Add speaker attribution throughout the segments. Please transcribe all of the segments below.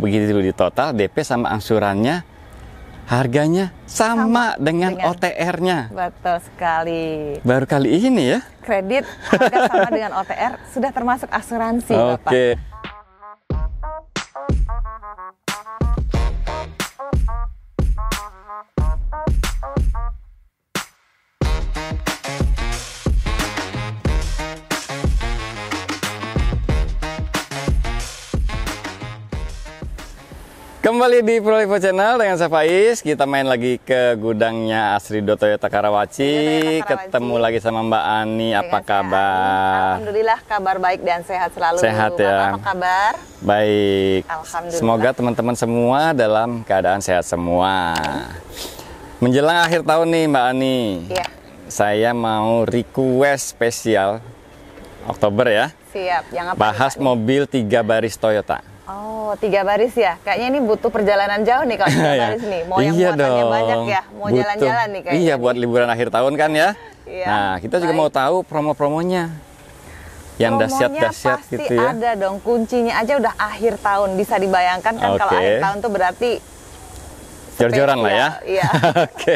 Speaker 1: begitu di total DP sama angsurannya harganya sama dengan OTR-nya.
Speaker 2: Betul sekali.
Speaker 1: Baru kali ini ya.
Speaker 2: Kredit harga sama dengan OTR sudah termasuk asuransi, Bapak.
Speaker 1: Oke. Kembali di Prolevo Channel dengan saya Faiz. Kita main lagi ke gudangnya Asrido Toyota Karawaci. Ketemu lagi sama Mbak Ani. Apa kabar?
Speaker 2: Alhamdulillah kabar baik dan sehat selalu.
Speaker 1: Sehat ya.
Speaker 2: Apa kabar?
Speaker 1: Baik.
Speaker 2: Alhamdulillah.
Speaker 1: Semoga teman-teman semua dalam keadaan sehat semua. Menjelang akhir tahun nih Mbak Ani.
Speaker 2: Iya.
Speaker 1: Saya mau request spesial Oktober ya.
Speaker 2: Siap. Yang apa?
Speaker 1: Bahas mobil 3 baris Toyota.
Speaker 2: Oh, 3 baris ya? Kayaknya ini butuh perjalanan jauh nih kalau 3 baris nih. Mau yang muatannya banyak ya? Mau jalan-jalan nih kayaknya.
Speaker 1: Iya, buat liburan akhir tahun kan ya?
Speaker 2: Iya.
Speaker 1: Nah, kita juga mau tahu promo-promonya. Yang dahsyat-dahsyat gitu ya.
Speaker 2: Pasti ada dong. Kuncinya aja udah akhir tahun. Bisa dibayangkan kan kalau akhir tahun tuh berarti
Speaker 1: jor-joran lah ya?
Speaker 2: Iya.
Speaker 1: Oke,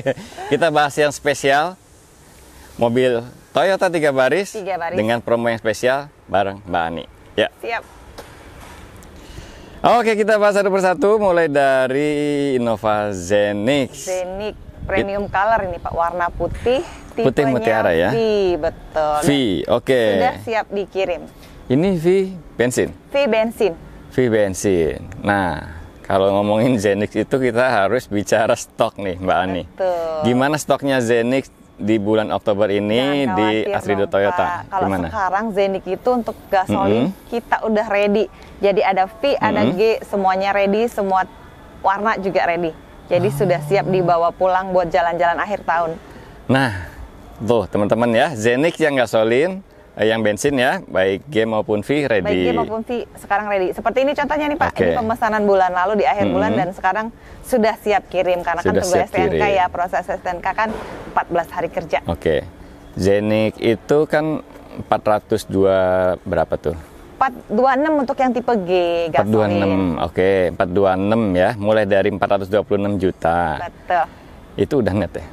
Speaker 1: kita bahas yang spesial. Mobil Toyota 3 baris dengan promo yang spesial bareng Mbak Ani. Ya.
Speaker 2: Siap.
Speaker 1: Oke, kita bahas satu persatu mulai dari Innova Zenix.
Speaker 2: Zenix premium color ini Pak, warna putih,
Speaker 1: putih mutiara ya.
Speaker 2: V, betul.
Speaker 1: V, oke.
Speaker 2: Sudah siap dikirim.
Speaker 1: Ini V bensin.
Speaker 2: V bensin.
Speaker 1: V bensin. Nah, kalau ngomongin Zenix itu kita harus bicara stok nih Mbak Ani.
Speaker 2: Betul.
Speaker 1: Gimana stoknya Zenix di bulan Oktober ini di Asrido Toyota?
Speaker 2: Kalau
Speaker 1: gimana?
Speaker 2: Sekarang Zenix itu untuk gasolin kita udah ready. Jadi ada V, ada G, semuanya ready, semua warna juga ready. Jadi sudah siap dibawa pulang buat jalan-jalan akhir tahun.
Speaker 1: Nah, tuh teman-teman ya, Zenix yang gasolin, yang bensin ya, baik G maupun V ready.
Speaker 2: Baik G maupun V sekarang ready. Seperti ini contohnya nih Pak, ini pemesanan bulan lalu di akhir bulan dan sekarang sudah siap kirim karena kan tunggu STNK ya, proses STNK kan 14 hari kerja.
Speaker 1: Oke, Zenix itu kan 402 berapa tuh?
Speaker 2: 426 untuk yang tipe G gasolin.
Speaker 1: 426, oke, 426 ya, mulai dari 426 juta.
Speaker 2: Betul.
Speaker 1: Itu udah net ya?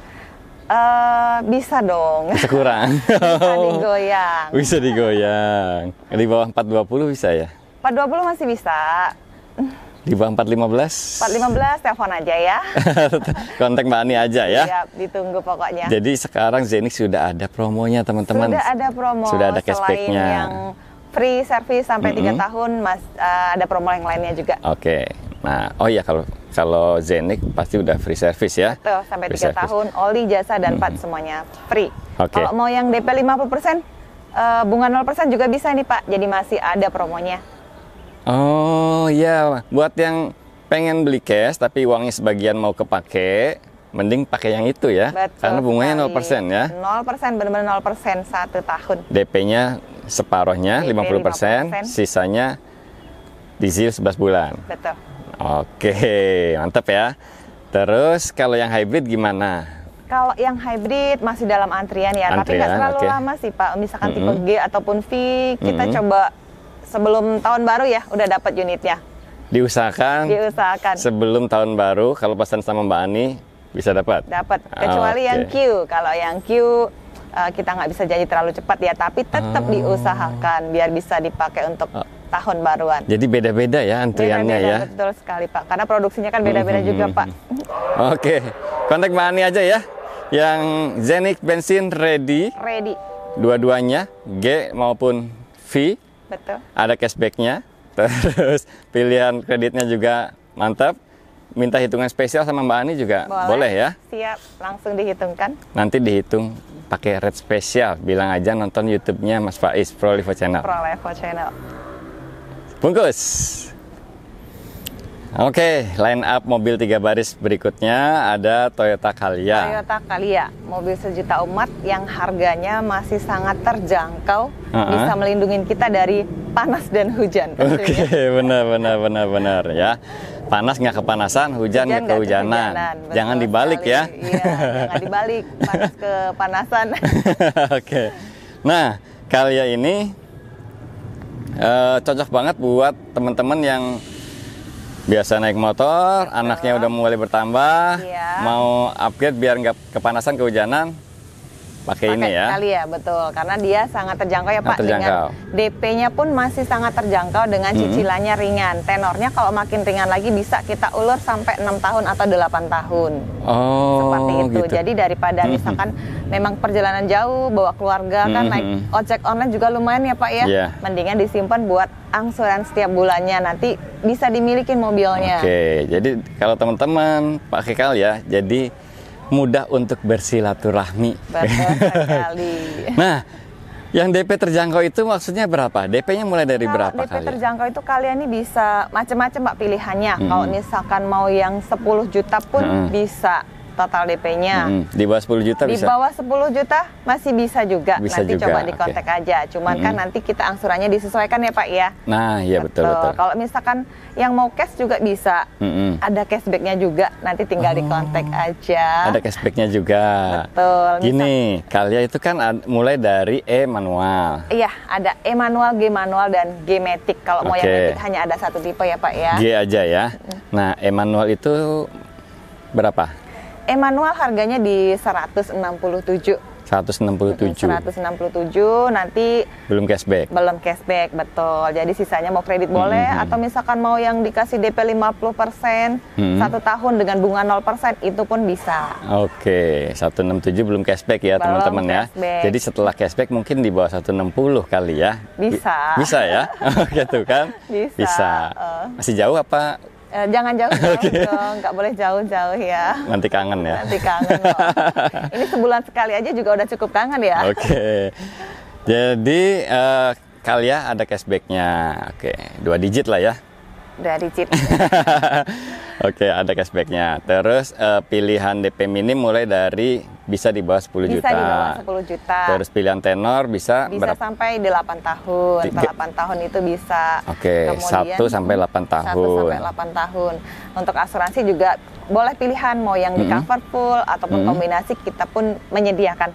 Speaker 2: Bisa dong.
Speaker 1: Bisa kurang.
Speaker 2: Bisa digoyang.
Speaker 1: Bisa digoyang. Di bawah 420 bisa ya?
Speaker 2: 420 masih bisa.
Speaker 1: Di bawah 415?
Speaker 2: 415 telepon aja ya.
Speaker 1: Kontak Mbak Ani aja ya.
Speaker 2: Siap, ditunggu pokoknya.
Speaker 1: Jadi sekarang Zenix sudah ada promonya teman-teman.
Speaker 2: Sudah ada promo.
Speaker 1: Sudah ada cashbacknya.
Speaker 2: Selain yang free service sampai 3 tahun, ada promo yang lainnya juga.
Speaker 1: Oke. Nah, oh iya kalau Zenix pasti udah free service ya.
Speaker 2: Betul, sampai 3 tahun, oli, jasa, dan part semuanya free. Kalau mau yang DP 50%, bunga 0% juga bisa nih Pak, jadi masih ada promonya.
Speaker 1: Oh iya, buat yang pengen beli cash tapi uangnya sebagian mau kepake, mending pakai yang itu ya.
Speaker 2: Betul,
Speaker 1: karena bunganya 0% ya.
Speaker 2: 0%, benar-benar 0% 1 tahun.
Speaker 1: DP-nya separohnya, 50%, sisanya dicicil 11 bulan.
Speaker 2: Betul.
Speaker 1: Oke, mantap ya. Terus kalau yang hybrid gimana?
Speaker 2: Kalau yang hybrid masih dalam antrian ya, tapi nggak terlalu lama sih Pak. Misalkan tipe G ataupun V, kita coba sebelum tahun baru ya, udah dapat unitnya.
Speaker 1: Diusahakan sebelum tahun baru, kalau pesan sama Mbak Ani bisa dapat?
Speaker 2: Dapat, kecuali yang Q. Kalau yang Q kita nggak bisa janji terlalu cepat ya, tapi tetap diusahakan biar bisa dipakai untuk tahun baruan.
Speaker 1: Jadi beda-beda ya antriannya ya?
Speaker 2: Betul sekali Pak, karena produksinya kan beda-beda juga Pak.
Speaker 1: Oke, kontak Mbak Ani aja ya. Yang Zenix bensin ready.
Speaker 2: Ready.
Speaker 1: Dua-duanya, G maupun V.
Speaker 2: Betul.
Speaker 1: Ada cashbacknya. Terus pilihan kreditnya juga mantap. Minta hitungan spesial sama Mbak Ani juga boleh ya?
Speaker 2: Siap, langsung dihitungkan.
Speaker 1: Nanti dihitung pakai rate spesial. Bilang aja nonton YouTube-nya Mas Faiz, Prolevo Channel.
Speaker 2: Prolevo Channel.
Speaker 1: Bungkus. Oke, line up mobil 3 baris berikutnya ada Toyota Calya.
Speaker 2: Toyota Calya, mobil sejuta umat yang harganya masih sangat terjangkau, bisa melindungi kita dari panas dan hujan.
Speaker 1: Oke, benar ya. Panas nggak kepanasan, hujan nggak kehujanan. Jangan dibalik ya.
Speaker 2: Iya, jangan dibalik, panas kepanasan.
Speaker 1: Oke. Nah, Calya ini cocok banget buat teman-teman yang Biasa naik motor, anaknya udah mulai bertambah,
Speaker 2: Iya.
Speaker 1: mau upgrade biar nggak kepanasan, kehujanan, pakai ini ya.
Speaker 2: Kali ya, betul. Karena dia sangat terjangkau ya Pak.
Speaker 1: Terjangkau.
Speaker 2: Dengan DP-nya pun masih sangat terjangkau dengan cicilannya ringan. Tenornya kalau makin ringan lagi bisa kita ulur sampai 6 tahun atau 8 tahun.
Speaker 1: Oh,
Speaker 2: Seperti itu.
Speaker 1: gitu.
Speaker 2: Jadi daripada misalkan memang perjalanan jauh, bawa keluarga kan naik ojek online juga lumayan ya Pak ya.
Speaker 1: Iya.
Speaker 2: Mendingan disimpan buat angsuran setiap bulannya. Nanti bisa dimilikin mobilnya.
Speaker 1: Oke, jadi kalau teman-teman pakai kali ya, jadi mudah untuk bersilaturahmi.
Speaker 2: Betul sekali.
Speaker 1: Nah, yang DP terjangkau itu maksudnya berapa? DP-nya mulai dari
Speaker 2: Kalau
Speaker 1: berapa
Speaker 2: DP
Speaker 1: kali?
Speaker 2: terjangkau itu kalian ini bisa macam-macam Pak pilihannya. Kalau misalkan mau yang 10 juta pun bisa total DP-nya.
Speaker 1: Di bawah 10 juta
Speaker 2: Di
Speaker 1: bisa?
Speaker 2: bawah 10 juta masih bisa juga.
Speaker 1: Bisa
Speaker 2: nanti
Speaker 1: juga,
Speaker 2: coba
Speaker 1: oke.
Speaker 2: dikontak aja. Cuman kan nanti kita angsurannya disesuaikan ya Pak ya.
Speaker 1: Nah, iya betul.
Speaker 2: Kalau misalkan yang mau cash juga bisa. Ada cashback-nya juga. Nanti tinggal dikontak aja.
Speaker 1: Ada cashback-nya juga.
Speaker 2: Betul.
Speaker 1: Gini, kalian itu kan mulai dari manual.
Speaker 2: Iya, ada manual, G manual, dan G matic. Kalau mau yang
Speaker 1: Oke.
Speaker 2: matic hanya ada satu tipe ya Pak ya.
Speaker 1: G aja ya. Nah, manual itu berapa?
Speaker 2: Manual harganya di 167.
Speaker 1: 167.
Speaker 2: 167 nanti
Speaker 1: Belum cashback.
Speaker 2: belum cashback, betul. Jadi sisanya mau kredit boleh atau misalkan mau yang dikasih DP 50%, 1 tahun dengan bunga 0% itu pun bisa.
Speaker 1: Oke, 167 belum cashback ya
Speaker 2: Belum
Speaker 1: teman-teman ya.
Speaker 2: cashback.
Speaker 1: Jadi setelah cashback mungkin di bawah 160 kali ya.
Speaker 2: Bisa.
Speaker 1: Bisa ya? Gitu kan?
Speaker 2: Bisa.
Speaker 1: Masih jauh apa?
Speaker 2: Jangan jauh-jauh dong, nggak boleh jauh-jauh ya.
Speaker 1: Nanti kangen ya?
Speaker 2: Nanti kangen loh. Ini sebulan sekali aja juga udah cukup kangen ya.
Speaker 1: Oke. Jadi Kalia ada cashbacknya. Oke, 2 digit lah ya.
Speaker 2: Udah dicit.
Speaker 1: Oke, ada cashbacknya. Terus pilihan DP minim mulai dari bisa di bawah 10
Speaker 2: Bisa
Speaker 1: juta.
Speaker 2: di bawah 10 juta.
Speaker 1: Terus pilihan tenor bisa berapa?
Speaker 2: Sampai 8 tahun. 8 tahun itu bisa.
Speaker 1: Oke, 1 sampai 8 tahun.
Speaker 2: 1 sampai 8 tahun. Untuk asuransi juga boleh pilihan mau yang di cover full ataupun kombinasi, kita pun menyediakan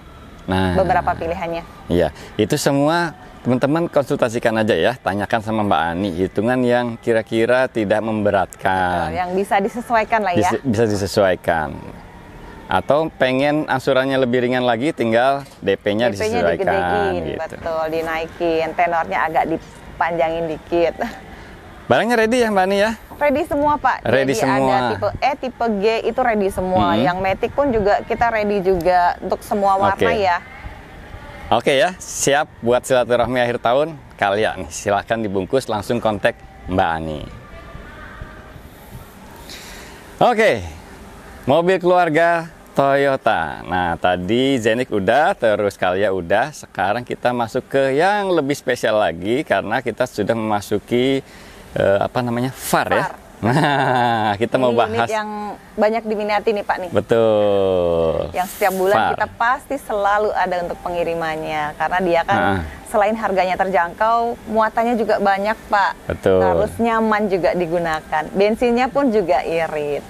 Speaker 2: beberapa pilihannya.
Speaker 1: Iya, itu semua teman-teman konsultasikan aja ya, tanyakan sama Mbak Ani hitungan yang kira-kira tidak memberatkan.
Speaker 2: Yang bisa disesuaikan lah ya.
Speaker 1: Bisa disesuaikan. Atau pengen angsurannya lebih ringan lagi, tinggal DP-nya disesuaikan.
Speaker 2: Digedein,
Speaker 1: gitu.
Speaker 2: betul, dinaikin, tenornya agak dipanjangin dikit.
Speaker 1: Barangnya ready ya Mbak Ani ya?
Speaker 2: Ready semua Pak.
Speaker 1: Ready
Speaker 2: Jadi
Speaker 1: semua.
Speaker 2: ada tipe E, tipe G itu ready semua. Yang matic pun juga kita ready juga untuk semua warna ya.
Speaker 1: Oke ya, siap buat silaturahmi akhir tahun kalian. Silahkan dibungkus, langsung kontak Mbak Ani. Oke, mobil keluarga Toyota. Nah, tadi Zenik udah, terus Kalia udah. Sekarang kita masuk ke yang lebih spesial lagi karena kita sudah memasuki VAR ya. Nah, kita mau bahas
Speaker 2: unit yang banyak diminati nih Pak nih.
Speaker 1: Betul.
Speaker 2: Yang setiap bulan
Speaker 1: VAR.
Speaker 2: kita pasti selalu ada untuk pengirimannya karena dia kan selain harganya terjangkau, muatannya juga banyak Pak.
Speaker 1: Betul.
Speaker 2: Terus nyaman juga digunakan. Bensinnya pun juga irit.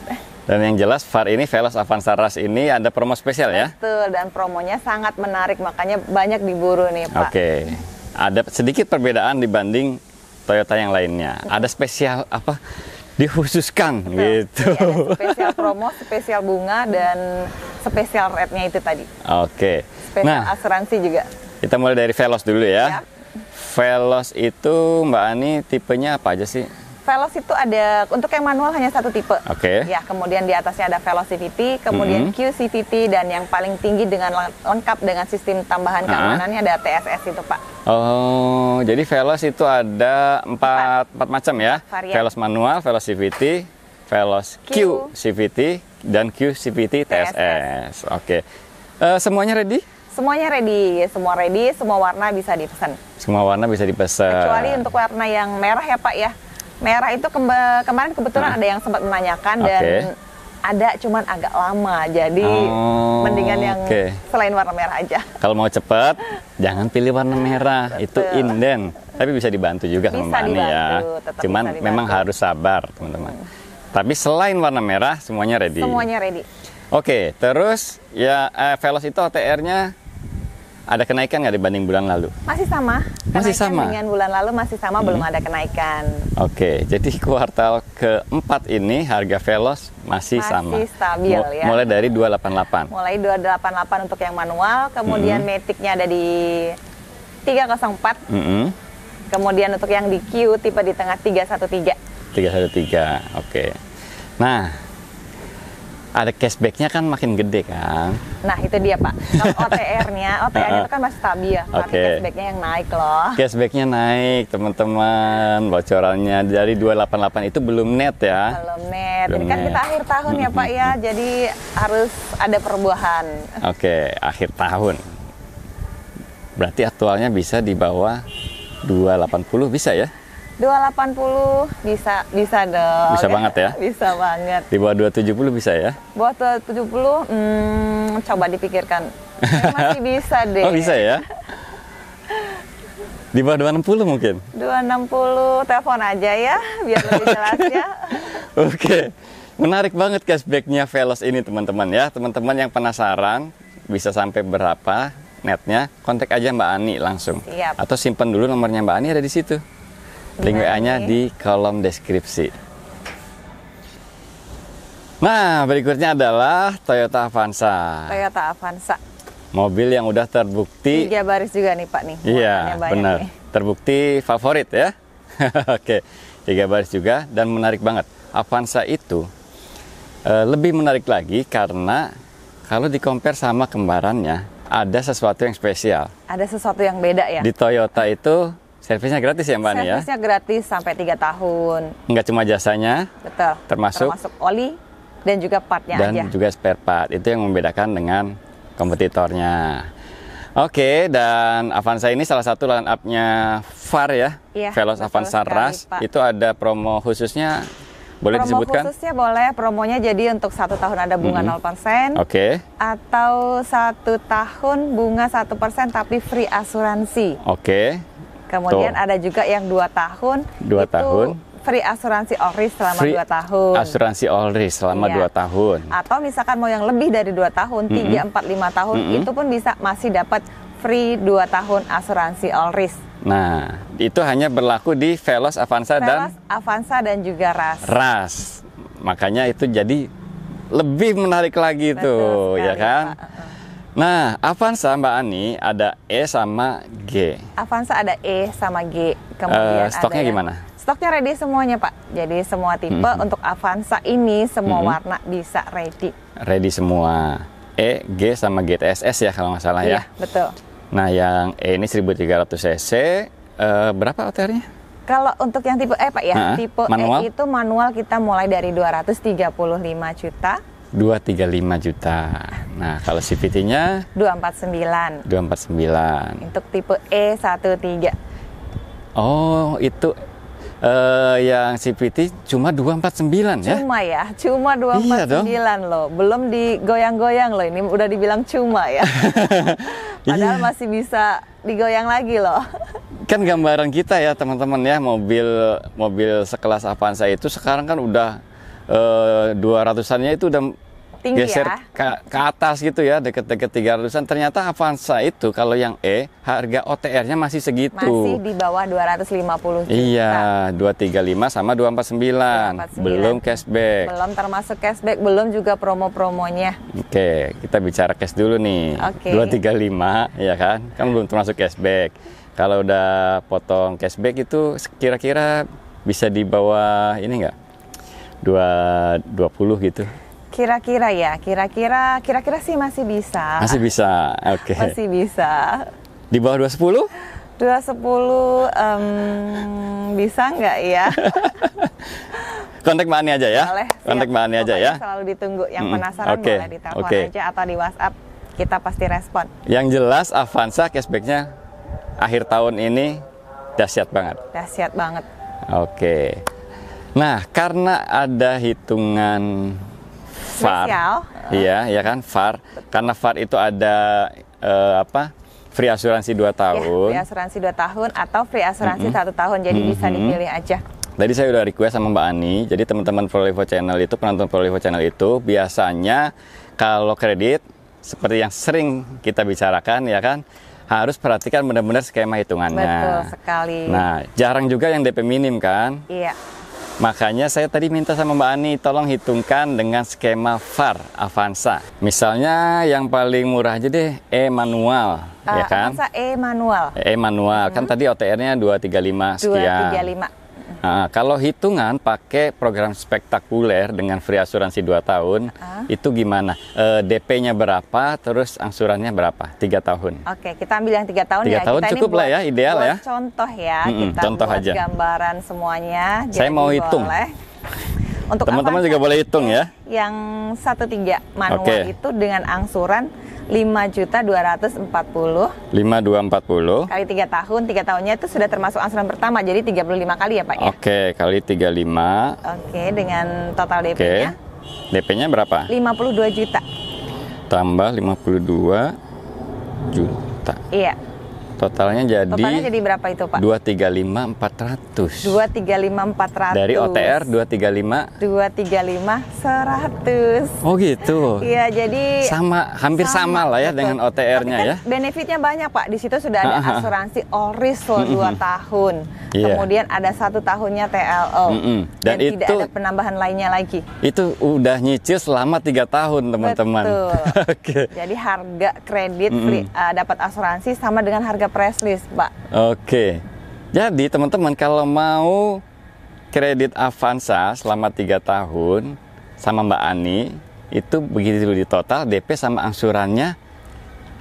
Speaker 1: Dan yang jelas VAR ini, Veloz Avanza Rush ini ada promo spesial ya?
Speaker 2: Betul, dan promonya sangat menarik, makanya banyak diburu nih Pak.
Speaker 1: Oke. Ada sedikit perbedaan dibanding Toyota yang lainnya. Ada spesial apa? Dikhususkan gitu.
Speaker 2: Jadi ada spesial promo, spesial bunga, dan spesial rate-nya itu tadi.
Speaker 1: Oke.
Speaker 2: Spesial asuransi juga.
Speaker 1: Kita mulai dari Veloz dulu ya.
Speaker 2: Siap.
Speaker 1: Veloz itu Mbak Ani tipenya apa aja sih?
Speaker 2: Veloz itu ada, untuk yang manual hanya satu tipe.
Speaker 1: Oke.
Speaker 2: Ya, kemudian di atasnya ada Veloz CVT, kemudian Q CVT, dan yang paling tinggi dengan lengkap dengan sistem tambahan keamanannya ada TSS itu Pak.
Speaker 1: Oh, jadi Veloz itu ada empat macam ya?
Speaker 2: Varian.
Speaker 1: Veloz manual, Veloz CVT, Veloz Q CVT, dan Q CVT TSS. Oke. Semuanya ready?
Speaker 2: Semuanya ready, semua warna bisa dipesan.
Speaker 1: Semua warna bisa dipesan.
Speaker 2: Kecuali untuk warna yang merah ya Pak ya. Merah itu kemarin kebetulan ada yang sempat menanyakan dan ada cuman agak lama. Jadi mendingan yang selain warna merah aja.
Speaker 1: Kalau mau cepet, jangan pilih warna merah. Itu inden. Tapi bisa dibantu juga sama Mbak Ani ya. Cuman memang harus sabar teman-teman. Tapi selain warna merah, semuanya ready.
Speaker 2: Semuanya ready.
Speaker 1: Oke, terus ya Veloz itu OTR-nya Ada kenaikan nggak dibanding bulan lalu?
Speaker 2: Masih sama.
Speaker 1: Masih
Speaker 2: Kenaikan
Speaker 1: sama?
Speaker 2: dengan bulan lalu masih sama, belum ada kenaikan.
Speaker 1: Oke, jadi kuartal keempat ini harga Veloz masih sama.
Speaker 2: Masih stabil ya.
Speaker 1: Mulai dari 288.
Speaker 2: Mulai 288 untuk yang manual, kemudian Matic-nya ada di 304. Kemudian untuk yang di Q tipe di tengah 313.
Speaker 1: 313, oke. Nah, ada cashback-nya kan makin gede kan?
Speaker 2: Nah itu dia Pak. Kalau OTR-nya itu kan masih stabil, tapi cashback-nya yang naik loh.
Speaker 1: Cashback-nya naik teman-teman. Bocorannya dari 288 itu belum net ya?
Speaker 2: Belum net.
Speaker 1: Belum
Speaker 2: Ini kan
Speaker 1: net.
Speaker 2: kita akhir tahun ya Pak ya, jadi harus ada perubahan.
Speaker 1: Oke, akhir tahun. Berarti aktualnya bisa di bawah 280 bisa ya?
Speaker 2: 280 bisa dong.
Speaker 1: Bisa banget ya?
Speaker 2: Bisa banget.
Speaker 1: Di bawah 270 bisa ya?
Speaker 2: Buat 270 coba dipikirkan. Masih bisa deh.
Speaker 1: Oh bisa ya? Di bawah 260 mungkin?
Speaker 2: 260 telepon aja ya biar lebih jelas ya.
Speaker 1: Oke, menarik banget cashback-nya Veloz ini teman-teman ya. Teman-teman yang penasaran bisa sampai berapa netnya, kontak aja Mbak Ani langsung.
Speaker 2: Siap.
Speaker 1: Atau simpan dulu nomornya Mbak Ani ada di situ. Link WA-nya di kolom deskripsi. Nah, berikutnya adalah Toyota Avanza.
Speaker 2: Toyota Avanza.
Speaker 1: Mobil yang udah terbukti.
Speaker 2: 3 baris juga nih Pak nih.
Speaker 1: Iya,
Speaker 2: Muatannya banyak
Speaker 1: benar.
Speaker 2: nih.
Speaker 1: Terbukti favorit ya. Oke, 3 baris juga dan menarik banget. Avanza itu lebih menarik lagi karena kalau di-compare sama kembarannya, ada sesuatu yang spesial.
Speaker 2: Ada sesuatu yang beda ya.
Speaker 1: Di Toyota itu servisnya gratis ya Mbak Ani ya?
Speaker 2: Servisnya gratis sampai 3 tahun.
Speaker 1: Nggak cuma jasanya,
Speaker 2: Betul.
Speaker 1: Termasuk
Speaker 2: oli dan juga partnya
Speaker 1: dan
Speaker 2: aja.
Speaker 1: juga spare part. Itu yang membedakan dengan kompetitornya. Oke, dan Avanza ini salah satu line up-nya VAR ya,
Speaker 2: Iya,
Speaker 1: Veloz
Speaker 2: betul
Speaker 1: Avanza
Speaker 2: sekali,
Speaker 1: Rush.
Speaker 2: Pak.
Speaker 1: Itu ada promo khususnya, boleh
Speaker 2: Promo
Speaker 1: disebutkan?
Speaker 2: khususnya boleh, promonya jadi untuk 1 tahun ada bunga 0%.
Speaker 1: Oke,
Speaker 2: Atau 1 tahun bunga 1% tapi free asuransi.
Speaker 1: oke.
Speaker 2: Kemudian
Speaker 1: Tuh.
Speaker 2: ada juga yang 2 tahun.
Speaker 1: 2
Speaker 2: itu
Speaker 1: tahun.
Speaker 2: free asuransi all risk selama
Speaker 1: Free
Speaker 2: 2 tahun.
Speaker 1: asuransi all risk selama
Speaker 2: Iya.
Speaker 1: 2 tahun.
Speaker 2: Atau misalkan mau yang lebih dari 2 tahun, 3, 4, 5 tahun, itu pun bisa masih dapat free 2 tahun asuransi all risk.
Speaker 1: Nah, itu hanya berlaku di Veloz Avanza dan
Speaker 2: Veloz, Avanza dan juga Rush.
Speaker 1: Rush. Makanya itu jadi lebih menarik lagi
Speaker 2: Betul
Speaker 1: tuh,
Speaker 2: sekali,
Speaker 1: ya kan?
Speaker 2: Pak.
Speaker 1: Nah, Avanza Mbak Ani ada E sama G.
Speaker 2: Avanza ada E sama G. Kemudian
Speaker 1: Stoknya
Speaker 2: ada yang-
Speaker 1: gimana?
Speaker 2: Stoknya ready semuanya Pak. Jadi semua tipe untuk Avanza ini semua warna bisa ready.
Speaker 1: Ready semua. E, G sama GTSS ya kalau nggak salah
Speaker 2: Iya,
Speaker 1: ya.
Speaker 2: betul.
Speaker 1: Nah, yang E ini 1300 cc. Berapa OTR-nya?
Speaker 2: Kalau untuk yang tipe E Pak ya, tipe
Speaker 1: manual?
Speaker 2: E itu manual kita mulai dari 235 juta,
Speaker 1: 235 juta. Nah, kalau CVT-nya
Speaker 2: 249.
Speaker 1: 249.
Speaker 2: Untuk tipe E13.
Speaker 1: Oh, itu yang CVT cuma 249 ya?
Speaker 2: Cuma
Speaker 1: Iya dong.
Speaker 2: 249 loh. Belum digoyang-goyang loh. Ini udah dibilang cuma ya. Padahal
Speaker 1: Iya.
Speaker 2: masih bisa digoyang lagi loh.
Speaker 1: Kan gambaran kita ya teman-teman ya, mobil sekelas Avanza itu sekarang kan udah 200-annya itu udah
Speaker 2: Tinggi
Speaker 1: geser
Speaker 2: ya.
Speaker 1: ke atas gitu ya, deket-deket 300-an. Ternyata Avanza itu kalau yang E harga OTR-nya masih segitu.
Speaker 2: Masih di bawah 250 juta.
Speaker 1: Iya, 235 sama 249.
Speaker 2: 249.
Speaker 1: Belum cashback.
Speaker 2: Belum termasuk cashback, belum juga promo-promonya.
Speaker 1: Oke, kita bicara cash dulu nih.
Speaker 2: Oke.
Speaker 1: 235 ya kan? Kan belum termasuk cashback. Kalau udah potong cashback itu kira-kira bisa di bawah ini enggak? 220 gitu.
Speaker 2: Kira-kira sih masih bisa.
Speaker 1: Masih bisa. Oke.
Speaker 2: Masih bisa.
Speaker 1: Di bawah 210?
Speaker 2: 210 bisa nggak ya?
Speaker 1: Kontak Mbak Ani aja ya.
Speaker 2: Boleh.
Speaker 1: Kontak Mbak Ani aja ya.
Speaker 2: Pokoknya selalu ditunggu. Yang penasaran
Speaker 1: Oke,
Speaker 2: boleh ditelepon
Speaker 1: oke.
Speaker 2: aja atau di WhatsApp. Kita pasti respon.
Speaker 1: Yang jelas Avanza cashbacknya akhir tahun ini dahsyat banget.
Speaker 2: Dahsyat banget.
Speaker 1: Oke. Nah, karena ada hitungan VAR,
Speaker 2: Spesial.
Speaker 1: iya, ya kan VAR. Karena VAR itu ada free asuransi 2 tahun.
Speaker 2: Ya, free asuransi 2 tahun atau free asuransi 1 tahun. Jadi bisa dipilih aja.
Speaker 1: Tadi saya udah request sama Mbak Ani. Jadi teman-teman Prolivo Channel itu, penonton Prolivo Channel itu biasanya kalau kredit seperti yang sering kita bicarakan ya kan, harus perhatikan benar-benar skema hitungannya.
Speaker 2: Betul sekali.
Speaker 1: Nah, jarang juga yang DP minim kan?
Speaker 2: Iya.
Speaker 1: Makanya saya tadi minta sama Mbak Ani, tolong hitungkan dengan skema VAR Avanza. Misalnya yang paling murah aja deh, manual, ya kan?
Speaker 2: Avanza manual.
Speaker 1: Manual, kan tadi OTR-nya 235 sekian.
Speaker 2: 235.
Speaker 1: Nah, kalau hitungan pakai program spektakuler dengan free asuransi 2 tahun, itu gimana? DP-nya berapa, terus angsurannya berapa? 3 tahun.
Speaker 2: Oke, kita ambil yang 3 tahun
Speaker 1: 3
Speaker 2: ya.
Speaker 1: tahun
Speaker 2: kita
Speaker 1: cukup lah ya, ideal ya.
Speaker 2: Contoh ya, kita
Speaker 1: contoh
Speaker 2: buat
Speaker 1: aja.
Speaker 2: gambaran semuanya.
Speaker 1: Saya mau hitung.
Speaker 2: Untuk
Speaker 1: teman-teman juga boleh hitung ya.
Speaker 2: Yang 13 manual itu dengan angsuran 5.240.
Speaker 1: 5.240
Speaker 2: kali 3 tahun, 3 tahunnya itu sudah termasuk angsuran pertama, jadi 35 kali ya Pak ya?
Speaker 1: Oke, kali 35.
Speaker 2: Oke, dengan total DP-nya?
Speaker 1: DP-nya berapa?
Speaker 2: 52 juta.
Speaker 1: Tambah 52 juta.
Speaker 2: Iya.
Speaker 1: Totalnya
Speaker 2: jadi berapa itu Pak?
Speaker 1: 235.400.
Speaker 2: 235.400.
Speaker 1: Dari OTR 235.
Speaker 2: 235.100.
Speaker 1: Oh gitu.
Speaker 2: Iya, jadi
Speaker 1: hampir sama lah ya, betul, dengan OTR-nya
Speaker 2: kan
Speaker 1: ya.
Speaker 2: Benefitnya banyak Pak. Di situ sudah ada asuransi all risk 2 tahun. Kemudian ada 1 tahunnya TLO. Dan tidak ada penambahan lainnya lagi.
Speaker 1: Itu udah nyicil selama 3 tahun teman-teman.
Speaker 2: Betul.
Speaker 1: Oke.
Speaker 2: Jadi harga kredit free, dapat asuransi sama dengan harga press list, Pak.
Speaker 1: Oke. Jadi teman-teman kalau mau kredit Avanza selama 3 tahun sama Mbak Ani, itu begitu di total DP sama angsurannya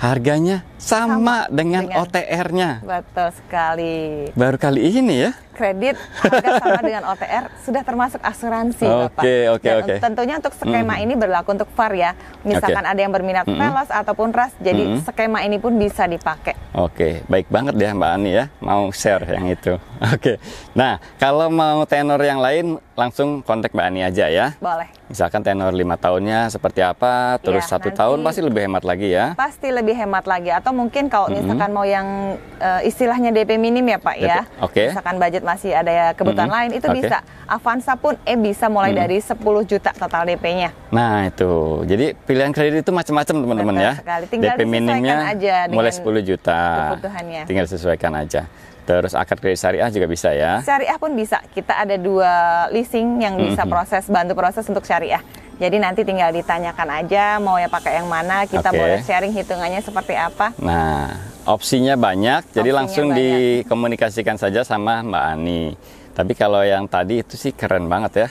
Speaker 1: harganya sama dengan OTR-nya.
Speaker 2: Betul sekali.
Speaker 1: Baru kali ini ya.
Speaker 2: Kredit harga sama dengan OTR sudah termasuk asuransi, Bapak.
Speaker 1: Oke.
Speaker 2: Tentunya untuk skema ini berlaku untuk VAR ya. Misalkan ada yang berminat Veloz ataupun RAS, jadi skema ini pun bisa dipakai.
Speaker 1: Oke, baik banget ya Mbak Ani ya, mau share yang itu. Oke. Nah, kalau mau tenor yang lain langsung kontak Mbak Ani aja ya.
Speaker 2: Boleh.
Speaker 1: Misalkan tenor 5 tahunnya seperti apa, terus 1 tahun pasti lebih hemat lagi ya.
Speaker 2: Pasti lebih hemat lagi. Atau mungkin kalau misalkan mau yang istilahnya DP minim ya Pak ya. Misalkan budget masih ada kebutuhan lain, itu bisa. Avanza pun bisa mulai dari 10 juta total DP-nya.
Speaker 1: Nah itu, jadi pilihan kredit itu macam-macam teman-teman ya.
Speaker 2: Tinggal
Speaker 1: DP minimnya
Speaker 2: aja
Speaker 1: mulai 10 juta.
Speaker 2: Kebutuhannya.
Speaker 1: Tinggal sesuaikan aja. Terus akad kredit syariah juga bisa ya?
Speaker 2: Syariah pun bisa. Kita ada 2 leasing yang bisa bantu proses untuk syariah. Jadi nanti tinggal ditanyakan aja mau ya pakai yang mana, kita boleh sharing hitungannya seperti apa.
Speaker 1: Nah, opsinya banyak, jadi langsung dikomunikasikan saja sama Mbak Ani. Tapi kalau yang tadi itu sih keren banget ya.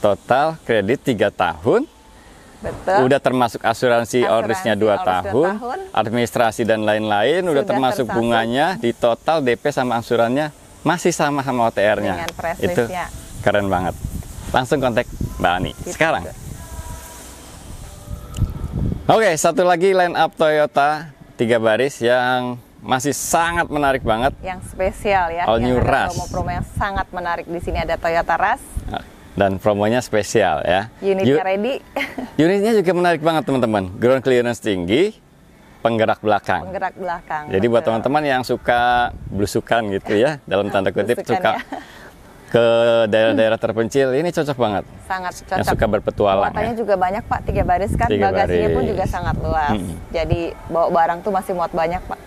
Speaker 1: Total kredit 3 tahun.
Speaker 2: Betul.
Speaker 1: Udah termasuk asuransi all risk-nya 2 tahun, administrasi dan lain-lain, udah termasuk bunganya, di total DP sama angsurannya masih sama OTR-nya. Itu keren banget. Langsung kontak Mbak Ani sekarang. Oke, satu lagi line up Toyota 3 baris yang masih sangat menarik banget.
Speaker 2: Yang spesial ya.
Speaker 1: All new RAS.
Speaker 2: Promo-promo yang sangat menarik di sini ada Toyota RAS.
Speaker 1: Dan promonya spesial ya.
Speaker 2: Unitnya ready.
Speaker 1: Unitnya juga menarik banget teman-teman. Ground clearance tinggi, penggerak belakang.
Speaker 2: Penggerak belakang.
Speaker 1: Jadi buat teman-teman yang suka blusukan gitu ya, dalam tanda kutip suka ke daerah-daerah terpencil, ini cocok banget.
Speaker 2: Sangat cocok.
Speaker 1: Yang suka berpetualang.
Speaker 2: Muatannya juga banyak Pak, 3 baris kan. Bagasinya pun juga sangat luas. Jadi bawa barang tuh masih muat banyak Pak.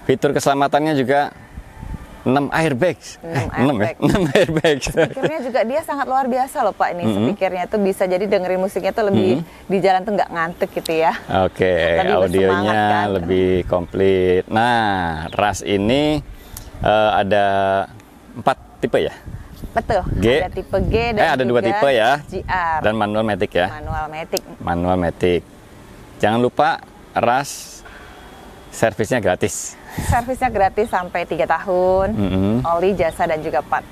Speaker 1: Fitur keselamatannya juga 6 airbags. 6 airbags.
Speaker 2: Speakernya juga dia sangat luar biasa loh Pak ini. Speakernya tuh bisa jadi dengerin musiknya tuh lebih di jalan tuh nggak ngantuk gitu ya.
Speaker 1: Oke, audionya kan? Lebih komplit. Nah, RAS ini ada 4 tipe ya?
Speaker 2: Betul.
Speaker 1: G.
Speaker 2: Ada tipe G dan
Speaker 1: ada 2 tipe ya.
Speaker 2: GR.
Speaker 1: Dan manual matic ya. Manual matic. Jangan lupa RAS servisnya gratis.
Speaker 2: Servisnya gratis sampai 3 tahun, oli, jasa, dan juga part.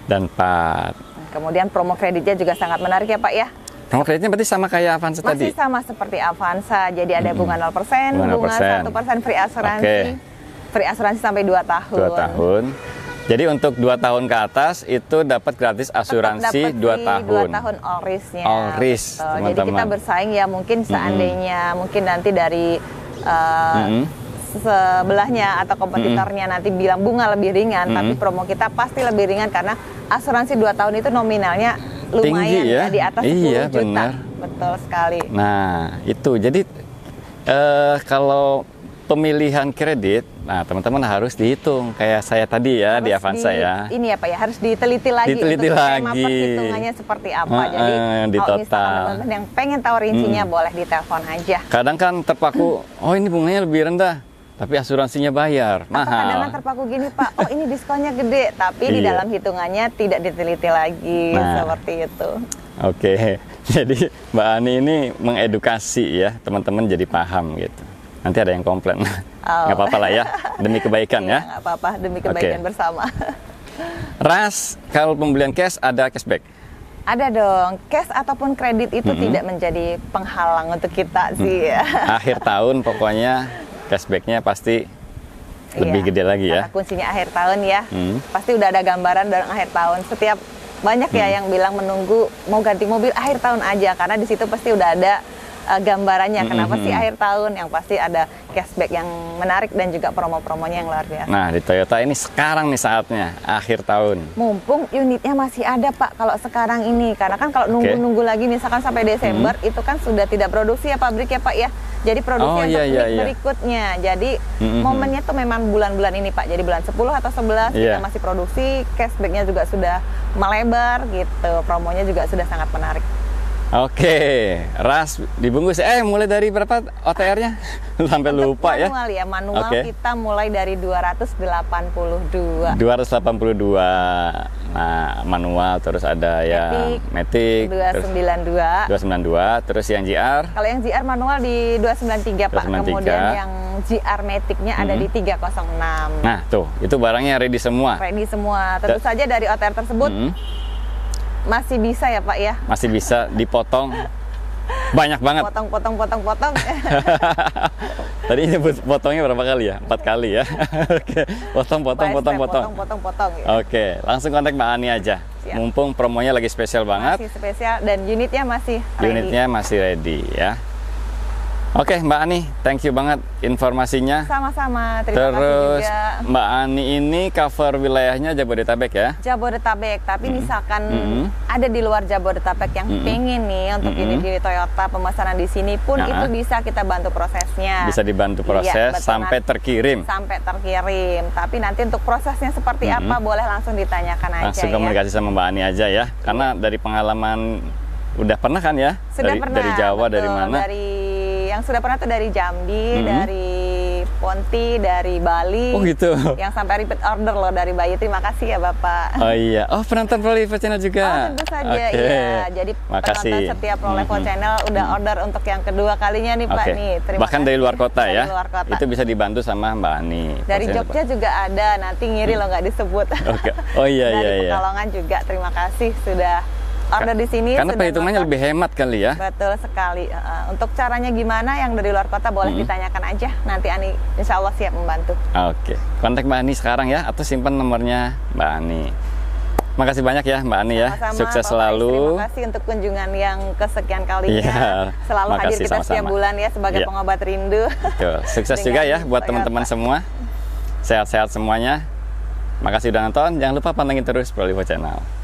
Speaker 2: Kemudian promo kreditnya juga sangat menarik ya Pak ya.
Speaker 1: Promo kreditnya berarti sama kayak Avanza tadi?
Speaker 2: Masih sama seperti Avanza, jadi ada bunga 0%, bunga 1% free asuransi. Free asuransi sampai 2 tahun.
Speaker 1: 2 tahun. Jadi untuk 2 tahun ke atas itu dapat gratis asuransi 2 tahun.
Speaker 2: 2 tahun all risk-nya.
Speaker 1: All risk, teman-teman.
Speaker 2: Jadi kita bersaing ya mungkin seandainya mungkin nanti dari sebelahnya atau kompetitornya nanti bilang bunga lebih ringan, tapi promo kita pasti lebih ringan karena asuransi 2 tahun itu nominalnya lumayan
Speaker 1: tinggi ya?
Speaker 2: Di atas 10 juta.
Speaker 1: Benar.
Speaker 2: Betul sekali.
Speaker 1: Nah, itu. Jadi kalau pemilihan kredit, nah teman-teman harus dihitung kayak saya tadi ya, harus di Avanza ya.
Speaker 2: Ini ya Pak ya, harus diteliti lagi
Speaker 1: untuk
Speaker 2: skema perhitungannya seperti apa. Jadi
Speaker 1: di
Speaker 2: kalau
Speaker 1: total.
Speaker 2: misalkan teman-teman yang pengen tahu rincinya boleh ditelepon aja.
Speaker 1: Kadang kan terpaku, oh ini bunganya lebih rendah, tapi asuransinya bayar, mahal.
Speaker 2: Atau kadang terpaku gini Pak, oh ini diskonnya gede, tapi di dalam hitungannya tidak diteliti lagi, seperti itu.
Speaker 1: Oke, jadi Mbak Ani ini mengedukasi ya, teman-teman jadi paham gitu. Nanti ada yang komplain, nggak apa-apa lah ya, demi kebaikan ya.
Speaker 2: Nggak apa-apa, demi kebaikan bersama.
Speaker 1: Ras, kalau pembelian cash ada cashback?
Speaker 2: Ada dong, cash ataupun kredit itu tidak menjadi penghalang untuk kita sih.
Speaker 1: Akhir tahun pokoknya cashbacknya pasti lebih gede lagi ya.
Speaker 2: Karena kuncinya akhir tahun ya, pasti udah ada gambaran dari akhir tahun. Setiap banyak ya yang bilang menunggu mau ganti mobil akhir tahun aja, karena di situ pasti udah ada gambarannya. Kenapa sih akhir tahun? Yang pasti ada cashback yang menarik dan juga promo-promonya yang luar biasa.
Speaker 1: Nah, di Toyota ini sekarang nih saatnya, akhir tahun.
Speaker 2: Mumpung unitnya masih ada Pak, kalau sekarang ini. Karena kan kalau nunggu-nunggu lagi misalkan sampai Desember, itu kan sudah tidak produksi ya pabrik ya Pak ya. Jadi produksi berikutnya. Jadi momennya tuh memang bulan-bulan ini Pak. Jadi bulan 10 atau 11 kita masih produksi, cashbacknya juga sudah melebar gitu. Promonya juga sudah sangat menarik.
Speaker 1: Oke, Ras dibungkus. Mulai dari berapa OTR-nya? Sampai lupa ya.
Speaker 2: Manual ya, manual kita mulai dari 282.
Speaker 1: 282. Nah, manual terus ada ya Matic
Speaker 2: 292.
Speaker 1: 292, terus yang GR.
Speaker 2: Kalau yang GR manual di 293 Pak. 293. Kemudian yang GR Matic-nya ada di 306.
Speaker 1: Nah, tuh, itu barangnya ready semua.
Speaker 2: Ready semua. Tentu saja dari OTR tersebut masih bisa ya Pak ya?
Speaker 1: Masih bisa dipotong banyak banget.
Speaker 2: Potong.
Speaker 1: Tadi nyebut potongnya berapa kali ya? 4 kali ya. Oke, potong.
Speaker 2: Ya.
Speaker 1: Oke, langsung kontak Mbak Ani aja. Siap. Mumpung promonya lagi spesial banget.
Speaker 2: Masih spesial dan unitnya masih ready.
Speaker 1: Unitnya masih ready ya. Oke Mbak Ani, thank you banget informasinya.
Speaker 2: Sama-sama, terima
Speaker 1: kasih
Speaker 2: juga.
Speaker 1: Mbak Ani ini cover wilayahnya Jabodetabek ya?
Speaker 2: Jabodetabek, tapi misalkan ada di luar Jabodetabek yang pengen nih untuk ini di Toyota pemesanan di sini pun itu bisa kita bantu prosesnya.
Speaker 1: Bisa dibantu proses sampai terkirim.
Speaker 2: Sampai terkirim, tapi nanti untuk prosesnya seperti apa boleh langsung ditanyakan aja.
Speaker 1: Langsung komunikasi sama Mbak Ani aja ya, karena dari pengalaman udah pernah kan ya?
Speaker 2: Sudah pernah.
Speaker 1: Dari Jawa, betul. Dari mana?
Speaker 2: Yang sudah pernah tuh dari Jambi, dari Ponti, dari Bali.
Speaker 1: Oh gitu.
Speaker 2: Yang sampai repeat order loh dari Bayu. Terima kasih ya Bapak.
Speaker 1: Oh iya. Oh penonton Pro Level Channel juga.
Speaker 2: Oh tentu saja. Iya. Jadi penonton setiap Pro Level Channel udah order untuk yang kedua kalinya nih Pak nih. Terima
Speaker 1: Bahkan
Speaker 2: kasih.
Speaker 1: dari luar kota ya.
Speaker 2: Dari luar kota.
Speaker 1: Itu bisa dibantu sama Mbak Ani.
Speaker 2: Dari Jogja juga ada. Nanti ngiri loh nggak disebut.
Speaker 1: Oh iya
Speaker 2: dari Pekalongan juga. Terima kasih sudah order di sini.
Speaker 1: Karena perhitungannya lebih hemat kali ya.
Speaker 2: Betul sekali. Untuk caranya gimana yang dari luar kota boleh ditanyakan aja. Nanti Ani insya Allah siap membantu.
Speaker 1: Oke. Kontak Mbak Ani sekarang ya, atau simpan nomornya Mbak Ani. Makasih banyak ya Mbak Ani ya.
Speaker 2: Sama-sama,
Speaker 1: sukses
Speaker 2: Pak
Speaker 1: selalu.
Speaker 2: Terima kasih untuk kunjungan yang kesekian kalinya. Selalu hadir kita setiap bulan ya sebagai pengobat rindu.
Speaker 1: Betul. Sukses juga ya buat teman-teman semua. Sehat-sehat semuanya. Makasih udah nonton. Jangan lupa pantengin terus Pro Level Channel.